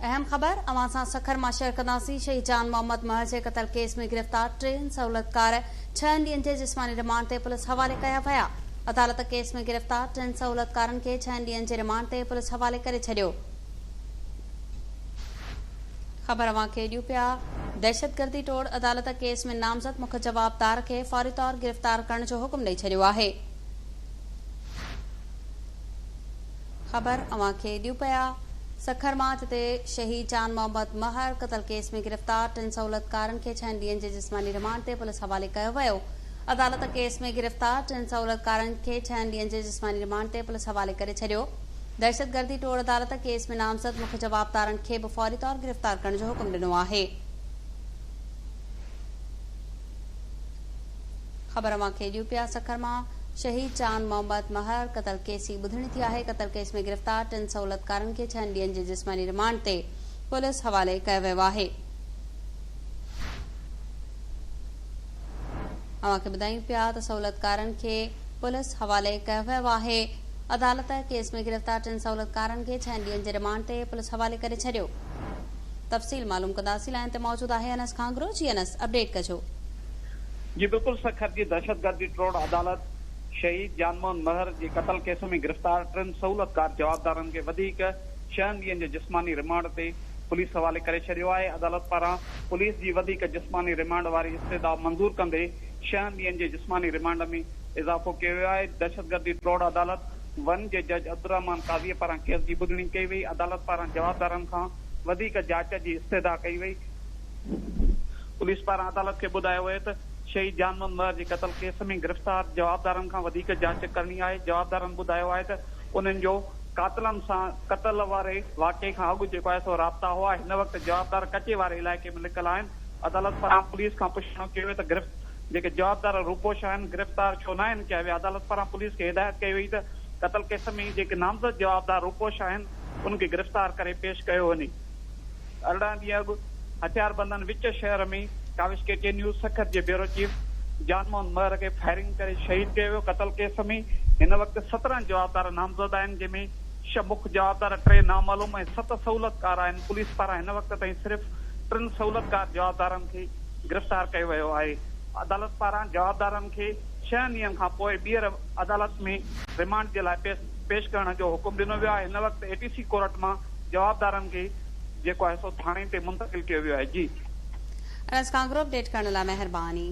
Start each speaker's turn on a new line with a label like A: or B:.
A: अहम खबर अवां सां सखर मां शेयर कंदासीं। शहीद जान मोहम्मद महर जे क़त्ल केस में गिरफ़्तार 3 सहूलतकार 6 ॾींहनि जे जिस्मानी रिमांड ते पुलिस हवाले कया विया। अदालत केस में गिरफ़्तार 3 सहूलतकारनि खे 6 ॾींहनि जे रिमांड ते पुलिस हवाले करे छॾियो। ख़बर अवां खे ॾियूं पिया। दहशतगर्दी तोड़ अदालत केस में नामज़द मुख्य जवाबदार खे फौरी तौर गिरफ़्तार करण जो हुकुम ॾेई छॾियो आहे। ख़बर अवां खे ॾियूं पिया। सखर मां जिते शहीद जान मोहम्मद महर क़त्ल केस में गिरफ़्तार 3 सहूलतकारनि खे 6 ॾींहनि जे जिस्मानी रिमांड ते पुलिस हवाले कयो वियो। अदालत केस में गिरफ़्तार 3 सहूलतकारनि खे 6 ॾींहनि जे जिस्मानी रिमांड ते पुलिस हवाले करे छॾियो। दहशतगर्दी तोड़ अदालत केस में नामज़द मुख्य जवाबदारनि खे बि फौरी तौर गिरफ़्तार करण जो हुकुम ॾिनो आहे। ख़बर अवां खे ॾियूं पिया। सखर मां शहीद जान मोहम्मद महर क़त्ल केस जी ॿुधणी थी आहे। क़त्ल केस में गिरफ़्तार 3 सहूलतकारनि खे 6 ॾींहनि जे जिस्मानी रिमांड ते पुलिस हवाले कयो वियो आहे। अवां खे ॿुधायूं पिया त सहूलतकारनि खे पुलिस हवाले कयो वियो आहे। अदालत केस में गिरफ़्तार 3 सहूलतकारनि खे 6 ॾींहनि जे रिमांड ते पुलिस हवाले करे छॾियो। तफ़सील मालूम कंदासीं। लाइन ते मौजूद आहे अनस खांगरो। जी अनस, अपडेट कजो।
B: जी बिल्कुल सखर जी दहशतगर्दी तोड़ अदालत शहीद जान मोहम्मद महर जे क़त्ल केस में गिरफ़्तार 3 सहूलतकार जवाबदारनि खे वधीक 6 ॾींहनि जे जिस्मानी रिमांड ते पुलिस हवाले करे छॾियो आहे। अदालत पारां पुलिस जी वधीक जिस्मानी रिमांड वारी इस्तदा मंज़ूर कंदे 6 ॾींहनि जे जिस्मानी रिमांड में इज़ाफ़ो कयो वियो आहे। दहशतगर्दी तोड़ अदालत 1 जे जज अब्दुर्रहमान काज़ीअ पारां केस जी ॿुधणी कई वई। अदालत पारां जवाबदारनि खां वधीक जांच जी इस्तदा कई वई। पुलिस पारां अदालत खे ॿुधायो वियो त शहीद जान मोहम्मद महर जे क़त्ल केस में गिरफ़्तार जवाबदारनि खां वधीक जांच करणी आहे। जवाबदारनि ॿुधायो आहे त उन्हनि जो कातिलनि सां क़त्ल वारे वाक़े खां अॻु जेको आहे सो राब्ता हुआ। हिन वक़्तु जवाबदार कचे वारे इलाइक़े में लिकल आहिनि। अदालत पारां पुलिस खां पुछणो कयो त जेके जवाबदार रूपोश आहिनि गिरफ़्तार छो न आहिनि कया विया। अदालत पारां पुलिस खे हिदायत कई वई त क़त्ल केस में जेके नामज़द जवाबदार रूपोश आहिनि उनखे गिरफ़्तार करे पेश कयो वञे। 18 ॾींहं अॻु हथियारबंदनि विच शहर में काविश के न्यूज़ सखर जे ब्यूरो चीफ जान मोहम्मद महर खे फायरिंग करे शहीद कयो वियो। क़त्ल केस में हिन वक़्तु 17 जवाबदार नामज़द आहिनि, जंहिंमें 6 मुख्य जवाबदार 3 नामालूम ऐं 7 सहूलतकार आहिनि। पुलिस पारां हिन वक़्तु ताईं सिर्फ़ 3 सहूलतकार जवाबदारनि खे गिरफ़्तार कयो वियो आहे। अदालत पारां जवाबदारनि खे 6 ॾींहनि खां पोइ ॿीहर अदालत में रिमांड जे लाइ पेश करण जो हुकुम ॾिनो वियो आहे। हिन वक़्तु ATC कोर्ट मां जवाबदारनि खे जेको आहे सो थाणे ते मुंतक़िल कयो वियो आहे। जी
A: अनस खांगरो, अपडेट करण लाइ महिरबानी।